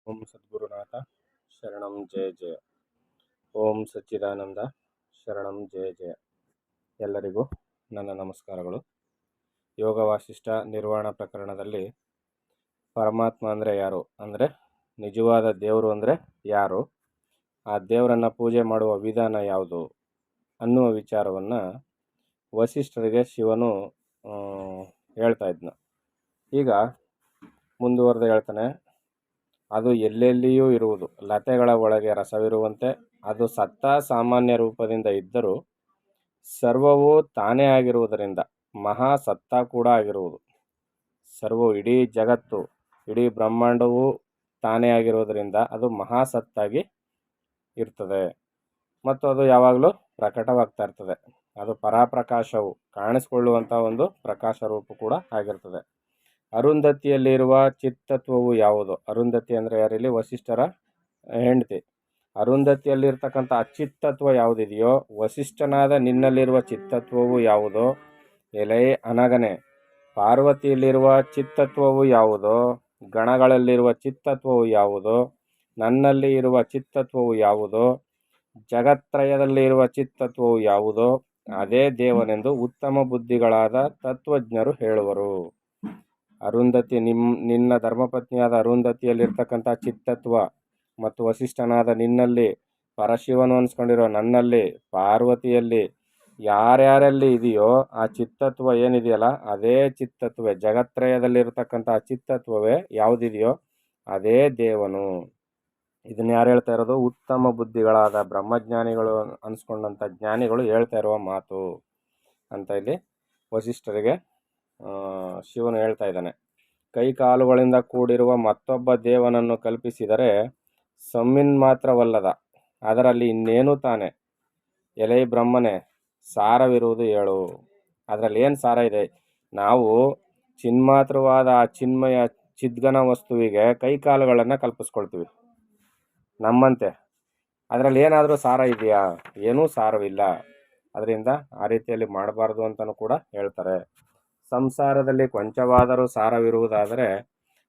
ಓಂ ಸದ್ಗುರುನಾಥ ಶರಣಂ ಜಯ ಜಯ. ಓಂ ಸಚ್ಚಿದಾನಂದ ಶರಣಂ ಜಯ ಜಯ. ಎಲ್ಲರಿಗೂ ನನ್ನ ನಮಸ್ಕಾರಗಳು. ಯೋಗ ವಾಸಿಷ್ಠ ನಿರ್ವಾಣ ಪ್ರಕರಣದಲ್ಲಿ ಪರಮಾತ್ಮ ಅಂದರೆ ಯಾರು, ಅಂದರೆ ನಿಜವಾದ ದೇವರು ಅಂದರೆ ಯಾರು, ಆ ದೇವರನ್ನು ಪೂಜೆ ಮಾಡುವ ವಿಧಾನ ಯಾವುದು ಅನ್ನುವ ವಿಚಾರವನ್ನು ವಸಿಷ್ಠರಿಗೆ ಶಿವನು ಹೇಳ್ತಾ ಇದ್ನ. ಈಗ ಮುಂದುವರೆದು ಹೇಳ್ತಾನೆ, ಅದು ಎಲ್ಲೆಲ್ಲಿಯೂ ಇರುವುದು, ಲತೆಗಳ ಒಳಗೆ ರಸವಿರುವಂತೆ ಅದು ಸತ್ತ ಸಾಮಾನ್ಯ ರೂಪದಿಂದ ಇದ್ದರೂ ಸರ್ವವೂ ತಾನೇ ಆಗಿರುವುದರಿಂದ ಮಹಾ ಸತ್ತ ಕೂಡ ಆಗಿರುವುದು. ಸರ್ವವು ಇಡೀ ಜಗತ್ತು ಇಡೀ ಬ್ರಹ್ಮಾಂಡವೂ ತಾನೇ ಆಗಿರುವುದರಿಂದ ಅದು ಮಹಾಸತ್ತಾಗಿ ಇರ್ತದೆ ಮತ್ತು ಅದು ಯಾವಾಗಲೂ ಪ್ರಕಟವಾಗ್ತಾ ಇರ್ತದೆ. ಅದು ಪರಾಪ್ರಕಾಶವು ಕಾಣಿಸ್ಕೊಳ್ಳುವಂಥ ಒಂದು ಪ್ರಕಾಶ ರೂಪ ಕೂಡ ಆಗಿರ್ತದೆ. ಅರುಂಧತಿಯಲ್ಲಿರುವ ಚಿತ್ತತ್ವವು ಯಾವುದು? ಅರುಂಧತಿ ಅಂದರೆ ಯಾರಿಲ್ಲಿ ವಸಿಷ್ಠರ ಹೆಂಡತಿ. ಅರುಂಧತಿಯಲ್ಲಿರ್ತಕ್ಕಂಥ ಅಚಿತ್ತತ್ವ ಯಾವುದಿದೆಯೋ, ವಸಿಷ್ಠನಾದ ನಿನ್ನಲ್ಲಿರುವ ಚಿತ್ತತ್ವವು ಯಾವುದೋ, ಎಲೆ ಅನಗನೆ ಪಾರ್ವತಿಯಲ್ಲಿರುವ ಚಿತ್ತತ್ವವು ಯಾವುದೋ, ಗಣಗಳಲ್ಲಿರುವ ಚಿತ್ತತ್ವವು ಯಾವುದೋ, ನನ್ನಲ್ಲಿ ಇರುವ ಚಿತ್ತತ್ವವು ಯಾವುದೋ, ಜಗತ್ರಯದಲ್ಲಿ ಇರುವ ಚಿತ್ತತ್ವವು ಯಾವುದೋ ಅದೇ ದೇವನೆಂದು ಉತ್ತಮ ಬುದ್ಧಿಗಳಾದ ತತ್ವಜ್ಞರು ಹೇಳುವರು. ಅರುಂಧತಿ ನಿನ್ನ ಧರ್ಮಪತ್ನಿಯಾದ ಅರುಂಧತಿಯಲ್ಲಿರ್ತಕ್ಕಂಥ ಚಿತ್ತತ್ವ ಮತ್ತು ವಸಿಷ್ಠನಾದ ನಿನ್ನಲ್ಲಿ, ಪರಶಿವನು ಅನ್ಸ್ಕೊಂಡಿರೋ ನನ್ನಲ್ಲಿ, ಪಾರ್ವತಿಯಲ್ಲಿ ಯಾರ್ಯಾರಲ್ಲಿ ಇದೆಯೋ ಆ ಚಿತ್ತತ್ವ ಏನಿದೆಯಲ್ಲ ಅದೇ ಚಿತ್ತತ್ವೇ, ಜಗತ್ರಯದಲ್ಲಿರ್ತಕ್ಕಂಥ ಚಿತ್ತತ್ವವೇ ಯಾವುದಿದೆಯೋ ಅದೇ ದೇವನು. ಇದನ್ನ ಯಾರು ಹೇಳ್ತಾ ಇರೋದು? ಉತ್ತಮ ಬುದ್ಧಿಗಳಾದ ಬ್ರಹ್ಮಜ್ಞಾನಿಗಳು ಅನ್ಸ್ಕೊಂಡಂಥ ಜ್ಞಾನಿಗಳು ಹೇಳ್ತಾ ಇರುವ ಮಾತು ಅಂತ ಇಲ್ಲಿ ವಸಿಷ್ಠರಿಗೆ ಶಿವನು ಹೇಳ್ತಾ ಇದ್ದಾನೆ. ಕೈ ಕಾಲುಗಳಿಂದ ಕೂಡಿರುವ ಮತ್ತೊಬ್ಬ ದೇವನನ್ನು ಕಲ್ಪಿಸಿದರೆ ಸಮ್ಮಿನ್ ಮಾತ್ರವಲ್ಲದ ಅದರಲ್ಲಿ ಇನ್ನೇನು ತಾನೆ? ಎಲೆ ಬ್ರಹ್ಮನೇ, ಸಾರವಿರುವುದು ಹೇಳು. ಅದರಲ್ಲಿ ಏನು ಸಾರ ಇದೆ? ನಾವು ಚಿನ್ಮಾತ್ರವಾದ ಆ ಚಿನ್ಮಯ ಚಿದ್ಗನ ವಸ್ತುವಿಗೆ ಕೈ ಕಾಲುಗಳನ್ನು ಕಲ್ಪಿಸ್ಕೊಳ್ತೀವಿ ನಮ್ಮಂತೆ. ಅದರಲ್ಲಿ ಏನಾದರೂ ಸಾರ ಇದೆಯಾ? ಏನೂ ಸಾರವಿಲ್ಲ. ಅದರಿಂದ ಆ ರೀತಿಯಲ್ಲಿ ಮಾಡಬಾರ್ದು ಅಂತಲೂ ಕೂಡ ಹೇಳ್ತಾರೆ. ಸಂಸಾರದಲ್ಲಿ ಕೊಂಚವಾದರೂ ಸಾರವಿರುವುದಾದರೆ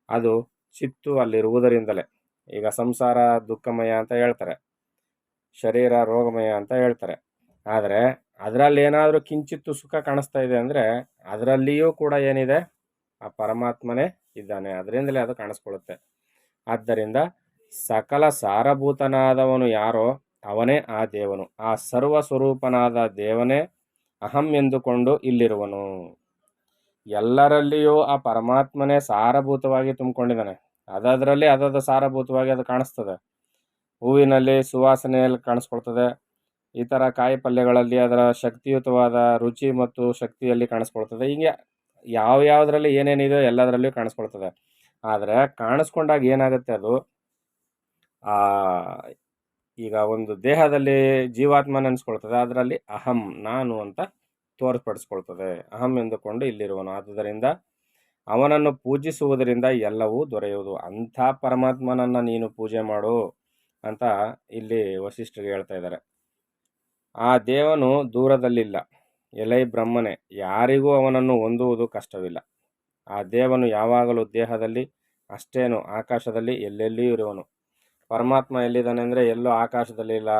ಅದು ಚಿತ್ತು ಅಲ್ಲಿರುವುದರಿಂದಲೇ. ಈಗ ಸಂಸಾರ ದುಃಖಮಯ ಅಂತ ಹೇಳ್ತಾರೆ, ಶರೀರ ರೋಗಮಯ ಅಂತ ಹೇಳ್ತಾರೆ. ಆದರೆ ಅದರಲ್ಲಿ ಏನಾದರೂ ಕಿಂಚಿತ್ತು ಸುಖ ಕಾಣಿಸ್ತಾ ಇದೆ ಅಂದರೆ ಅದರಲ್ಲಿಯೂ ಕೂಡ ಏನಿದೆ? ಆ ಪರಮಾತ್ಮನೇ ಇದ್ದಾನೆ, ಅದರಿಂದಲೇ ಅದು ಕಾಣಿಸ್ಕೊಳ್ಳುತ್ತೆ. ಆದ್ದರಿಂದ ಸಕಲ ಸಾರಭೂತನಾದವನು ಯಾರೋ ಅವನೇ ಆ ದೇವನು. ಆ ಸರ್ವ ಸ್ವರೂಪನಾದ ದೇವನೇ ಅಹಂ ಎಂದುಕೊಂಡು ಇಲ್ಲಿರುವನು. ಎಲ್ಲರಲ್ಲಿಯೂ ಆ ಪರಮಾತ್ಮನೇ ಸಾರಭೂತವಾಗಿ ತುಂಬಿಕೊಂಡಿದ್ದಾನೆ. ಅದರಲ್ಲಿ ಅದದ ಸಾರಭೂತವಾಗಿ ಅದು ಕಾಣಿಸ್ತದೆ. ಹೂವಿನಲ್ಲಿ ಸುವಾಸನೆಯಲ್ಲಿ ಕಾಣಿಸ್ಕೊಳ್ತದೆ, ಈ ಥರ ಕಾಯಿ ಪಲ್ಯಗಳಲ್ಲಿ ಅದರ ಶಕ್ತಿಯುತವಾದ ರುಚಿ ಮತ್ತು ಶಕ್ತಿಯಲ್ಲಿ ಕಾಣಿಸ್ಕೊಳ್ತದೆ. ಹೀಗೆ ಯಾವ್ಯಾವುದರಲ್ಲಿ ಏನೇನಿದೆಯೋ ಎಲ್ಲದರಲ್ಲಿಯೂ ಕಾಣಿಸ್ಕೊಳ್ತದೆ. ಆದರೆ ಕಾಣಿಸ್ಕೊಂಡಾಗ ಏನಾಗುತ್ತೆ? ಅದು ಈಗ ಒಂದು ದೇಹದಲ್ಲಿ ಜೀವಾತ್ಮ ನೆನೆಸ್ಕೊಳ್ತದೆ, ಅದರಲ್ಲಿ ಅಹಂ ನಾನು ಅಂತ ತೋರ್ಪಡಿಸ್ಕೊಳ್ತದೆ. ಅಹಂ ಎಂದುಕೊಂಡು ಇಲ್ಲಿರುವನು. ಆದುದರಿಂದ ಅವನನ್ನು ಪೂಜಿಸುವುದರಿಂದ ಎಲ್ಲವೂ ದೊರೆಯುವುದು. ಅಂಥ ಪರಮಾತ್ಮನನ್ನು ನೀನು ಪೂಜೆ ಮಾಡು ಅಂತ ಇಲ್ಲಿ ವಸಿಷ್ಠರಿಗೆ ಹೇಳ್ತಾ ಇದ್ದಾರೆ. ಆ ದೇವನು ದೂರದಲ್ಲಿಲ್ಲ. ಎಲೈ ಬ್ರಹ್ಮನೇ, ಯಾರಿಗೂ ಅವನನ್ನು ಹೊಂದುವುದು ಕಷ್ಟವಿಲ್ಲ. ಆ ದೇವನು ಯಾವಾಗಲೂ ದೇಹದಲ್ಲಿ ಅಷ್ಟೇನು ಆಕಾಶದಲ್ಲಿ ಎಲ್ಲೆಲ್ಲಿಯೂ ಇರುವನು. ಪರಮಾತ್ಮ ಎಲ್ಲಿದ್ದಾನೆ ಅಂದರೆ ಎಲ್ಲೋ ಆಕಾಶದಲ್ಲಿಲ್ಲ,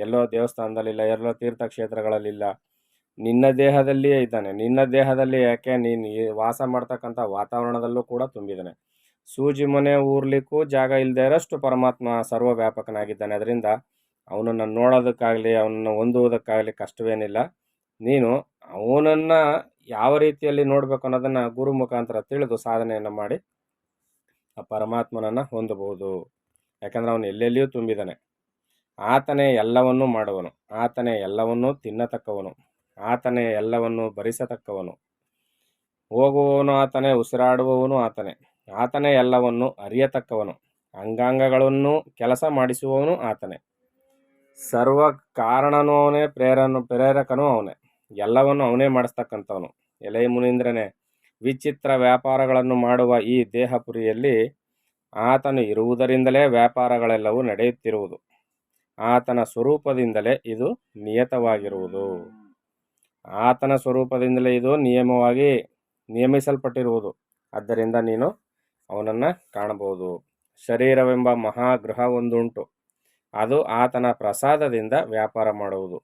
ಎಲ್ಲೋ ದೇವಸ್ಥಾನದಲ್ಲಿಲ್ಲ, ಎಲ್ಲೋ ತೀರ್ಥಕ್ಷೇತ್ರಗಳಲ್ಲಿಲ್ಲ, ನಿನ್ನ ದೇಹದಲ್ಲಿಯೇ ಇದ್ದಾನೆ. ನಿನ್ನ ದೇಹದಲ್ಲಿ ಯಾಕೆ? ನೀನು ವಾಸ ಮಾಡ್ತಕ್ಕಂಥ ವಾತಾವರಣದಲ್ಲೂ ಕೂಡ ತುಂಬಿದ್ದಾನೆ. ಸೂಜಿ ಮನೆ ಊರ್ಲಿಕ್ಕೂ ಜಾಗ ಇಲ್ಲದೆ ಇರೋಷ್ಟು ಪರಮಾತ್ಮ ಸರ್ವವ್ಯಾಪಕನಾಗಿದ್ದಾನೆ. ಅದರಿಂದ ಅವನನ್ನು ನೋಡೋದಕ್ಕಾಗಲಿ ಅವನನ್ನು ಹೊಂದುವುದಕ್ಕಾಗಲಿ ಕಷ್ಟವೇನಿಲ್ಲ. ನೀನು ಅವನನ್ನು ಯಾವ ರೀತಿಯಲ್ಲಿ ನೋಡಬೇಕು ಅನ್ನೋದನ್ನು ಗುರು ಮುಖಾಂತರ ತಿಳಿದು ಸಾಧನೆಯನ್ನು ಮಾಡಿ ಆ ಪರಮಾತ್ಮನನ್ನು ಹೊಂದಬಹುದು. ಯಾಕಂದರೆ ಅವನು ಎಲ್ಲೆಲ್ಲಿಯೂ ತುಂಬಿದ್ದಾನೆ. ಆತನೇ ಎಲ್ಲವನ್ನೂ ಮಾಡುವನು, ಆತನೇ ಎಲ್ಲವನ್ನೂ ತಿನ್ನತಕ್ಕವನು, ಆತನೇ ಎಲ್ಲವನ್ನೂ ಭರಿಸತಕ್ಕವನು. ಹೋಗುವವನು ಆತನೇ, ಉಸಿರಾಡುವವನು ಆತನೇ, ಆತನೇ ಎಲ್ಲವನ್ನು ಅರಿಯತಕ್ಕವನು, ಅಂಗಾಂಗಗಳನ್ನು ಕೆಲಸ ಮಾಡಿಸುವವನು ಆತನೇ, ಸರ್ವ ಕಾರಣನೂ ಅವನೇ, ಪ್ರೇರಕನೂ ಅವನೇ, ಎಲ್ಲವನ್ನು ಅವನೇ ಮಾಡಿಸ್ತಕ್ಕಂಥವನು. ಎಲೆ ಮುನೀಂದ್ರನೇ, ವಿಚಿತ್ರ ವ್ಯಾಪಾರಗಳನ್ನು ಮಾಡುವ ಈ ದೇಹಪುರಿಯಲ್ಲಿ ಆತನು ಇರುವುದರಿಂದಲೇ ವ್ಯಾಪಾರಗಳೆಲ್ಲವೂ ನಡೆಯುತ್ತಿರುವುದು. ಆತನ ಸ್ವರೂಪದಿಂದಲೇ ಇದು ನಿಯತವಾಗಿರುವುದು. ಆತನ ಸ್ವರೂಪದಿಂದಲೇ ಇದು ನಿಯಮಿಸಲ್ಪಟ್ಟಿರುವುದು. ಆದ್ದರಿಂದ ನೀನು ಅವನನ್ನು ಕಾಣಬಹುದು. ಶರೀರವೆಂಬ ಮಹಾಗೃಹ ಒಂದುಂಟು, ಅದು ಆತನ ಪ್ರಸಾದದಿಂದ ವ್ಯಾಪಾರ ಮಾಡುವುದು.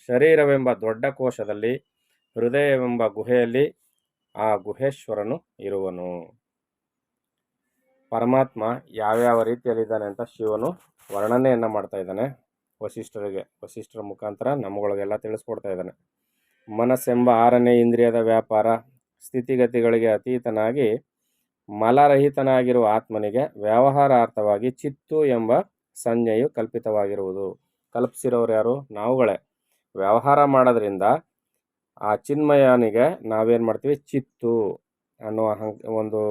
ಶರೀರವೆಂಬ ದೊಡ್ಡ ಕೋಶದಲ್ಲಿ, ಹೃದಯವೆಂಬ ಗುಹೆಯಲ್ಲಿ ಆ ಗುಹೇಶ್ವರನು ಇರುವನು. ಪರಮಾತ್ಮ ಯಾವ್ಯಾವ ರೀತಿಯಲ್ಲಿದ್ದಾನೆ ಅಂತ ಶಿವನು ವರ್ಣನೆಯನ್ನು ಮಾಡ್ತಾ ಇದ್ದಾನೆ ವಸಿಷ್ಠರ ಮುಖಾಂತರ ನಮ್ಮಗಳಿಗೆಲ್ಲ ತಿಳಿಸ್ಕೊಡ್ತಾ ಇದ್ದಾನೆ. ಮನಸ್ಸೆಂಬ 6ನೇ ಇಂದ್ರಿಯದ ವ್ಯಾಪಾರ ಸ್ಥಿತಿಗತಿಗಳಿಗೆ ಅತೀತನಾಗಿ ಮಲರಹಿತನಾಗಿರುವ ಆತ್ಮನಿಗೆ ವ್ಯವಹಾರಾರ್ಥವಾಗಿ ಚಿತ್ತು ಎಂಬ ಸಂಜ್ಞೆಯು ಕಲ್ಪಿತವಾಗಿರುವುದು. ಕಲ್ಪಿಸಿರೋರು ಯಾರು? ನಾವುಗಳೇ. ವ್ಯವಹಾರ ಮಾಡೋದ್ರಿಂದ ಆ ಚಿನ್ಮಯನಿಗೆ ನಾವೇನು ಮಾಡ್ತೀವಿ? ಚಿತ್ತು ಅನ್ನುವ ಒಂದು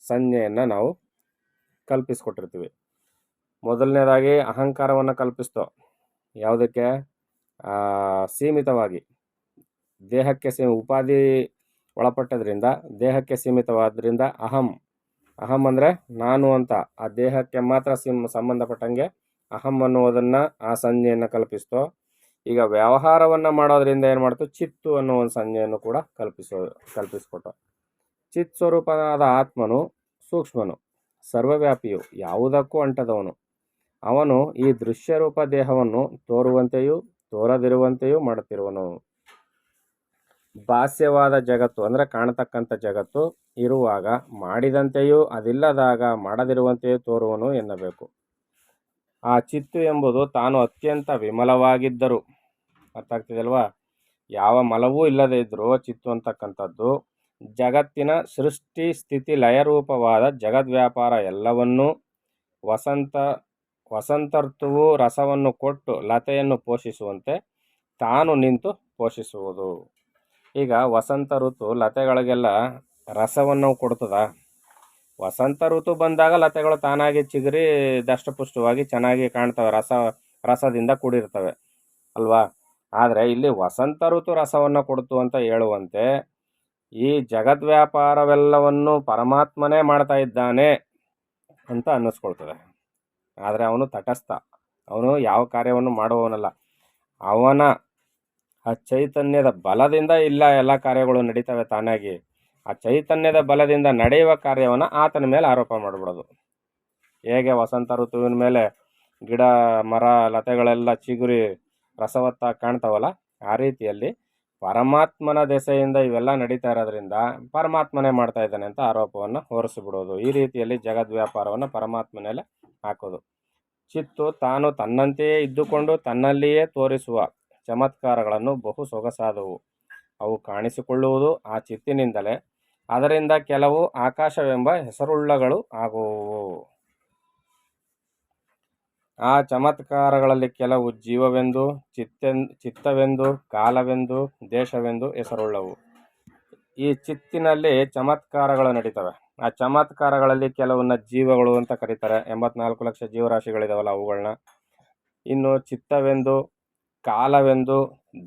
ಸಂಜ್ಞೆಯನ್ನು ನಾವು ಕಲ್ಪಿಸ್ಕೊಟ್ಟಿರ್ತೀವಿ. ಮೊದಲನೇದಾಗಿ ಅಹಂಕಾರವನ್ನು ಕಲ್ಪಿಸ್ತೋ. ಯಾವುದಕ್ಕೆ? ಸೀಮಿತವಾಗಿ ದೇಹಕ್ಕೆ ಉಪಾಧಿ ಒಳಪಟ್ಟದ್ರಿಂದ ದೇಹಕ್ಕೆ ಸೀಮಿತವಾದ್ರಿಂದ ಅಹಂ ಅಂದರೆ ನಾನು ಅಂತ ಆ ದೇಹಕ್ಕೆ ಮಾತ್ರ ಸಂಬಂಧಪಟ್ಟಂಗೆ ಅಹಂ ಅನ್ನುವುದನ್ನು ಆ ಸಂಜ್ಞೆಯನ್ನು ಕಲ್ಪಿಸ್ತೋ. ಈಗ ವ್ಯವಹಾರವನ್ನು ಮಾಡೋದ್ರಿಂದ ಏನು ಮಾಡ್ತು? ಚಿತ್ತು ಅನ್ನೋ ಒಂದು ಸಂಜ್ಞೆಯನ್ನು ಕೂಡ ಕಲ್ಪಿಸ್ಕೊಟ್ಟು. ಚಿತ್ ಸ್ವರೂಪನಾದ ಆತ್ಮನು ಸೂಕ್ಷ್ಮನು, ಸರ್ವವ್ಯಾಪಿಯು, ಯಾವುದಕ್ಕೂ ಅಂಟದವನು. ಅವನು ಈ ದೃಶ್ಯರೂಪ ದೇಹವನ್ನು ತೋರುವಂತೆಯೂ ತೋರದಿರುವಂತೆಯೂ ಮಾಡುತ್ತಿರುವನು. ಭಾಸ್ಯವಾದ ಜಗತ್ತು ಅಂದರೆ ಕಾಣತಕ್ಕಂಥ ಜಗತ್ತು ಇರುವಾಗ ಮಾಡಿದಂತೆಯೂ ಅದಿಲ್ಲದಾಗ ಮಾಡದಿರುವಂತೆಯೂ ತೋರುವನು ಎನ್ನಬೇಕು. ಆ ಚಿತ್ತು ಎಂಬುದು ತಾನು ಅತ್ಯಂತ ವಿಮಲವಾಗಿದ್ದರು, ಅರ್ಥ ಆಗ್ತಿದೆಯಲ್ವಾ? ಯಾವ ಮಲವೂ ಇಲ್ಲದೇ ಇದ್ದರೂ ಚಿತ್ತು ಅಂತಕ್ಕಂಥದ್ದು ಜಗತ್ತಿನ ಸೃಷ್ಟಿ ಸ್ಥಿತಿ ಲಯರೂಪವಾದ ಜಗದ್ವ್ಯಾಪಾರ ಎಲ್ಲವನ್ನೂ ವಸಂತಋತುವು ರಸವನ್ನು ಕೊಟ್ಟು ಲತೆಯನ್ನು ಪೋಷಿಸುವಂತೆ ತಾನು ನಿಂತು ಪೋಷಿಸುವುದು. ಈಗ ವಸಂತ ಋತು ಲತೆಗಳಿಗೆಲ್ಲ ರಸವನ್ನು ಕೊಡ್ತದ? ವಸಂತ ಋತು ಬಂದಾಗ ಲತೆಗಳು ತಾನಾಗಿ ಚಿಗುರಿ ದಷ್ಟಪುಷ್ಟವಾಗಿ ಚೆನ್ನಾಗಿ ಕಾಣ್ತವೆ, ರಸದಿಂದ ಕೂಡಿರ್ತವೆ ಅಲ್ವಾ? ಆದರೆ ಇಲ್ಲಿ ವಸಂತ ಋತು ರಸವನ್ನು ಕೊಡ್ತು ಅಂತ ಹೇಳುವಂತೆ ಈ ಜಗದ್ವ್ಯಾಪಾರವೆಲ್ಲವನ್ನು ಪರಮಾತ್ಮನೇ ಮಾಡ್ತಾ ಇದ್ದಾನೆ ಅಂತ ಅನ್ನಿಸ್ಕೊಳ್ತದೆ. ಆದರೆ ಅವನು ತಟಸ್ಥ, ಅವನು ಯಾವ ಕಾರ್ಯವನ್ನು ಮಾಡುವವನಲ್ಲ. ಅವನ ಆ ಚೈತನ್ಯದ ಬಲದಿಂದ ಎಲ್ಲ ಕಾರ್ಯಗಳು ನಡೀತವೆ ತಾನಾಗಿ. ಆ ಚೈತನ್ಯದ ಬಲದಿಂದ ನಡೆಯುವ ಕಾರ್ಯವನ್ನು ಆತನ ಮೇಲೆ ಆರೋಪ ಮಾಡಿಬಿಡೋದು. ಹೇಗೆ ವಸಂತ ಋತುವಿನ ಮೇಲೆ ಗಿಡ ಮರ ಲತೆಗಳೆಲ್ಲ ಚಿಗುರಿ ರಸವತ್ತಾಗಿ ಕಾಣ್ತಾವಲ್ಲ, ಆ ರೀತಿಯಲ್ಲಿ ಪರಮಾತ್ಮನ ದೆಸೆಯಿಂದ ಇವೆಲ್ಲ ನಡೀತಾ ಇರೋದ್ರಿಂದ ಪರಮಾತ್ಮನೇ ಮಾಡ್ತಾ ಇದ್ದಾನೆ ಅಂತ ಆರೋಪವನ್ನು ಹೊರಿಸಿಬಿಡೋದು. ಈ ರೀತಿಯಲ್ಲಿ ಜಗದ್ವ್ಯಾಪಾರವನ್ನು ಪರಮಾತ್ಮನೆಲ್ಲ ಹಾಕೋದು. ಚಿತ್ತು ತಾನು ತನ್ನಂತೆಯೇ ಇದ್ದುಕೊಂಡು ತನ್ನಲ್ಲಿಯೇ ತೋರಿಸುವ ಚಮತ್ಕಾರಗಳನ್ನು ಬಹು ಸೊಗಸಾದವು. ಅವು ಕಾಣಿಸಿಕೊಳ್ಳುವುದು ಆ ಚಿತ್ತಿನಿಂದಲೇ. ಅದರಿಂದ ಕೆಲವು ಆಕಾಶವೆಂಬ ಹೆಸರುಳ್ಳಗಳು ಆಗುವು. ಆ ಚಮತ್ಕಾರಗಳಲ್ಲಿ ಕೆಲವು ಜೀವವೆಂದು, ಚಿತ್ತವೆಂದು, ಕಾಲವೆಂದು, ದೇಶವೆಂದು ಹೆಸರುಳ್ಳವು. ಈ ಚಿತ್ತಿನಲ್ಲಿ ಚಮತ್ಕಾರಗಳು ನಡೀತವೆ. ಆ ಚಮತ್ಕಾರಗಳಲ್ಲಿ ಕೆಲವನ್ನ ಜೀವಗಳು ಅಂತ ಕರೀತಾರೆ. 84 ಲಕ್ಷ ಜೀವರಾಶಿಗಳಿದಾವಲ್ಲ ಅವುಗಳನ್ನ. ಇನ್ನು ಚಿತ್ತವೆಂದು, ಕಾಲವೆಂದು,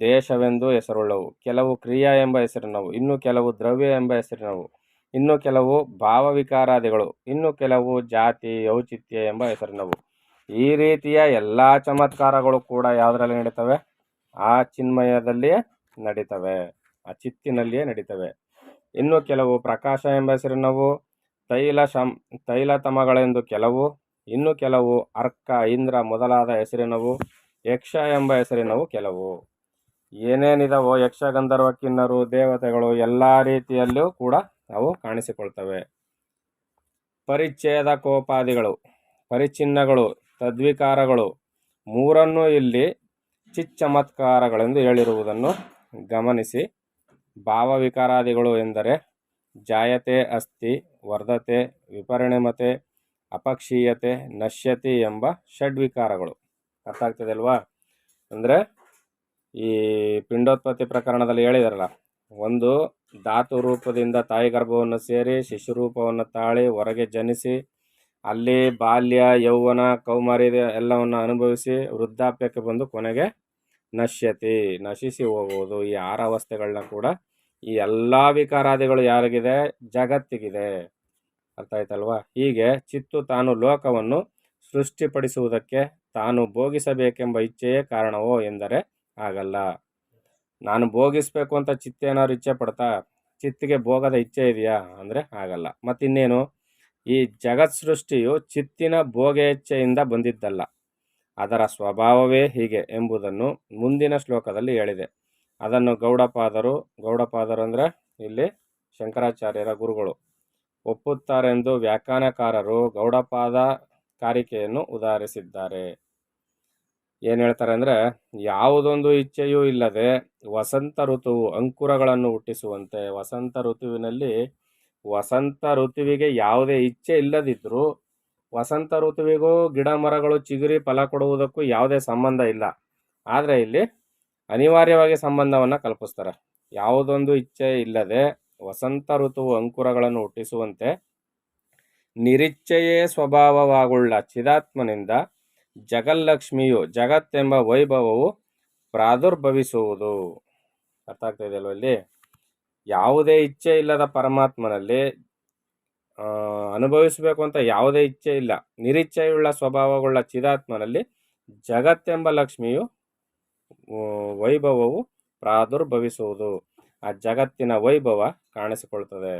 ದೇಶವೆಂದು ಹೆಸರುಳ್ಳವು. ಕೆಲವು ಕ್ರಿಯಾ ಎಂಬ ಹೆಸರಿನವು, ಇನ್ನು ಕೆಲವು ದ್ರವ್ಯ ಎಂಬ ಹೆಸರಿನವು, ಇನ್ನು ಕೆಲವು ಭಾವವಿಕಾರಾದಿಗಳು, ಇನ್ನು ಕೆಲವು ಜಾತಿ ಔಚಿತ್ಯ ಎಂಬ ಹೆಸರಿನವು. ಈ ರೀತಿಯ ಎಲ್ಲ ಚಮತ್ಕಾರಗಳು ಕೂಡ ಯಾವುದರಲ್ಲಿ ನಡೀತವೆ? ಆ ಚಿನ್ಮಯದಲ್ಲಿಯೇ ನಡೀತವೆ, ಆ ಚಿತ್ತಿನಲ್ಲಿಯೇ ನಡೀತವೆ. ಇನ್ನು ಕೆಲವು ಪ್ರಕಾಶ ಎಂಬ ಹೆಸರಿನವು, ತೈಲತಮಗಳೆಂದು ಕೆಲವು, ಇನ್ನು ಕೆಲವು ಅರ್ಕ ಇಂದ್ರ ಮೊದಲಾದ ಹೆಸರಿನವು, ಯಕ್ಷ ಎಂಬ ಹೆಸರಿನವು ಕೆಲವು. ಏನೇನಿದಾವೋ ಯಕ್ಷ ಗಂಧರ್ವ ಕಿನ್ನರು ದೇವತೆಗಳು ಎಲ್ಲ ರೀತಿಯಲ್ಲೂ ಕೂಡ ಅವು ಕಾಣಿಸಿಕೊಳ್ತವೆ. ಪರಿಚ್ಛೇದ ಕೋಪಾದಿಗಳು, ಪರಿಚ್ಛಿನ್ನಗಳು, ತದ್ವಿಕಾರಗಳು ಮೂರನ್ನೂ ಇಲ್ಲಿ ಚಿಚ್ಚಮತ್ಕಾರಗಳೆಂದು ಹೇಳಿರುವುದನ್ನು ಗಮನಿಸಿ. ಭಾವವಿಕಾರಾದಿಗಳು ಎಂದರೆ ಜಾಯತೆ, ಅಸ್ತಿ, ವರ್ಧತೆ, ವಿಪರಿಣಮತೆ, ಅಪಕ್ಷೀಯತೆ, ನಶ್ಯತಿ ಎಂಬ ಷಡ್ವಿಕಾರಗಳು. ಅರ್ಥ ಆಗ್ತದೆ ಅಲ್ವಾ? ಅಂದರೆ ಈ ಪಿಂಡೋತ್ಪತ್ತಿ ಪ್ರಕರಣದಲ್ಲಿ ಹೇಳಿದಾರಲ್ಲ, ಒಂದು ಧಾತು ರೂಪದಿಂದ ತಾಯಿ ಗರ್ಭವನ್ನು ಸೇರಿ ಶಿಶುರೂಪವನ್ನು ತಾಳಿ ಹೊರಗೆ ಜನಿಸಿ ಅಲ್ಲಿ ಬಾಲ್ಯ ಯೌವನ ಕೌಮಾರಿ ಎಲ್ಲವನ್ನು ಅನುಭವಿಸಿ ವೃದ್ಧಾಪ್ಯಕ್ಕೆ ಬಂದು ಕೊನೆಗೆ ನಶಿಸಿ ಹೋಗುವುದು. ಈ 6 ಅವಸ್ಥೆಗಳನ್ನ ಕೂಡ ಈ ಎಲ್ಲ ವಿಕಾರಾದಿಗಳು ಯಾರಿಗಿದೆ? ಜಗತ್ತಿಗಿದೆ. ಅರ್ಥ ಆಯ್ತಲ್ವಾ? ಹೀಗೆ ಚಿತ್ತು ತಾನು ಲೋಕವನ್ನು ಸೃಷ್ಟಿಪಡಿಸುವುದಕ್ಕೆ ತಾನು ಭೋಗಿಸಬೇಕೆಂಬ ಇಚ್ಛೆಯೇ ಕಾರಣವೋ ಎಂದರೆ ಆಗಲ್ಲ. ನಾನು ಭೋಗಿಸ್ಬೇಕು ಅಂತ ಚಿತ್ತೇನಾದ್ರು ಇಚ್ಛೆ ಪಡ್ತಾ? ಚಿತ್ತಿಗೆ ಭೋಗದ ಇಚ್ಛೆ ಇದೆಯಾ ಅಂದರೆ ಆಗಲ್ಲ. ಮತ್ತಿನ್ನೇನು? ಈ ಜಗತ್ ಸೃಷ್ಟಿಯು ಚಿತ್ತಿನ ಭೋಗೇಚ್ಛೆಯಿಂದ ಬಂದಿದ್ದಲ್ಲ, ಅದರ ಸ್ವಭಾವವೇ ಹೀಗೆ ಎಂಬುದನ್ನು ಮುಂದಿನ ಶ್ಲೋಕದಲ್ಲಿ ಹೇಳಿದೆ. ಅದನ್ನು ಗೌಡಪಾದರು ಅಂದರೆ ಇಲ್ಲಿ ಶಂಕರಾಚಾರ್ಯರ ಗುರುಗಳು ಒಪ್ಪುತ್ತಾರೆಂದು ವ್ಯಾಖ್ಯಾನಕಾರರು ಗೌಡಪಾದ ಕಾರಿಕೆಯನ್ನು ಉದಾಹರಿಸಿದ್ದಾರೆ. ಏನು ಹೇಳ್ತಾರೆ ಅಂದರೆ, ಯಾವುದೊಂದು ಇಚ್ಛೆಯೂ ಇಲ್ಲದೆ ವಸಂತ ಋತುವು ಅಂಕುರಗಳನ್ನು ಹುಟ್ಟಿಸುವಂತೆ, ವಸಂತ ಋತುವಿಗೆ ಯಾವುದೇ ಇಚ್ಛೆ ಇಲ್ಲದಿದ್ದರೂ ವಸಂತ ಋತುವಿಗೂ ಗಿಡ ಮರಗಳು ಚಿಗುರಿ ಫಲ ಕೊಡುವುದಕ್ಕೂ ಯಾವುದೇ ಸಂಬಂಧ ಇಲ್ಲ. ಆದರೆ ಇಲ್ಲಿ ಅನಿವಾರ್ಯವಾಗಿ ಸಂಬಂಧವನ್ನು ಕಲ್ಪಿಸ್ತಾರೆ. ಯಾವುದೊಂದು ಇಚ್ಛೆ ಇಲ್ಲದೆ ವಸಂತ ಋತುವು ಅಂಕುರಗಳನ್ನು ಹುಟ್ಟಿಸುವಂತೆ ನಿರಿಚ್ಛೆಯೇ ಸ್ವಭಾವವಾಗುಳ್ಳ ಚಿದಾತ್ಮನಿಂದ ಜಗಲ್ಲಕ್ಷ್ಮಿಯು, ಜಗತ್ತೆಂಬ ವೈಭವವು ಪ್ರಾದುರ್ಭವಿಸುವುದು. ಅರ್ಥ ಆಗ್ತಾ ಇದೆಯಲ್ವ? ಇಲ್ಲಿ ಯಾವುದೇ ಇಚ್ಛೆ ಇಲ್ಲದ ಪರಮಾತ್ಮನಲ್ಲಿ ಅನುಭವಿಸಬೇಕು ಅಂತ ಯಾವುದೇ ಇಚ್ಛೆ ಇಲ್ಲ, ನಿರಿಚ್ಛೆಯುಳ್ಳ ಸ್ವಭಾವವುಳ್ಳ ಚಿದಾತ್ಮನಲ್ಲಿ ಜಗತ್ತೆಂಬ ಲಕ್ಷ್ಮಿಯು ವೈಭವವು ಪ್ರಾದುರ್ಭವಿಸುವುದು, ಆ ಜಗತ್ತಿನ ವೈಭವ ಕಾಣಿಸಿಕೊಳ್ತದೆ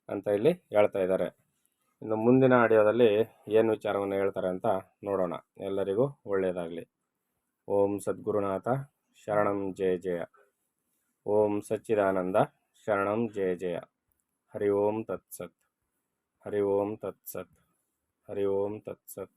ಅಂತ ಇಲ್ಲಿ ಹೇಳ್ತಾ ಇದ್ದಾರೆ. ಇನ್ನು ಮುಂದಿನ ಆಡಿಯೋದಲ್ಲಿ ಏನು ವಿಚಾರವನ್ನು ಹೇಳ್ತಾರೆ ಅಂತ ನೋಡೋಣ. ಎಲ್ಲರಿಗೂ ಒಳ್ಳೆಯದಾಗಲಿ. ಓಂ ಸದ್ಗುರುನಾಥ ಶರಣಂ ಜಯ ಜಯ. ಓಂ ಸಚ್ಚಿದಾನಂದ ಶರಣಂ ಜಯ ಜಯ. ಹರಿ ಓಂ ತತ್ಸತ್. ಹರಿ ಓಂ ತತ್ಸತ್. ಹರಿ ಓಂ ತತ್ಸತ್.